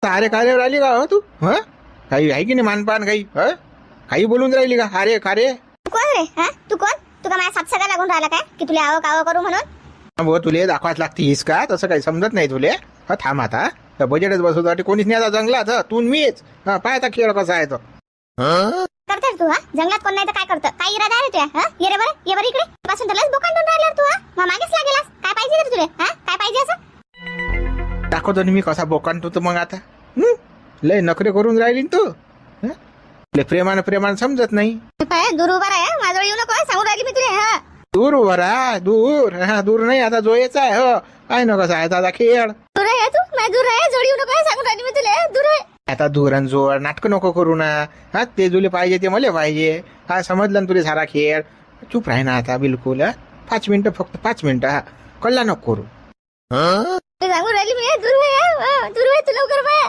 अरे काय राहिली का हो तू? काही आहे की नाही मानपान काही? काही बोलून राहिली का? अरे का रे? तू कोण रे? हा तू कोण? तुका माझ्या सापसागा लागून राहिला काय की तुला आवं कावं करू म्हणून? भाऊ तुले दाखवाच लागतीस का? तसं काही समजत नाही तुले. थांब आता बजेटच बसवसाठी कोणीच नाही आता जंगलात. तू मीच. पाय आता खेळ कसा आहे तो. करतेस तू? जंगलात कोण नाही तर काय करतं? काय इरादा आहे तुझ्या? ये रे बरं, ये बरं इकडे. पासून त्यालाच बोकांडून राहिला तू. मग मागेच लागेलास. काय पाहिजे रे तुले? काय पाहिजे असं? दाखवतो मी कसा बोकांडतो तर मग आता. लय नखरे करून राहिली तू. लय प्रेमानं समजत नाही. पाय दूर उभा राहा. माझ्याजवळ येऊ नको. सांगून राहिली मी तुला. दूर उभा राहा. दूर नाही आता जोयचा आहे. काय नको कसा आहे आता खेळ. दूर आहे तू. माझ्या दूर आहे. जोडी येऊ नको. सांगून राहिली मी तुला. दूर आहे. आता दूर आणि जोड नाटक नको करू ना. ते जुले पाहिजे ते मला पाहिजे. समजलं ना तुला सारा खेळ. चुप राही ना आता बिलकुल. 5 मिनिटं फक्त 5 मिनिटं. कल्ला नको करू. सांगून राहिली मी. दूर आहे. दूर आहे. तू लवकर पाय.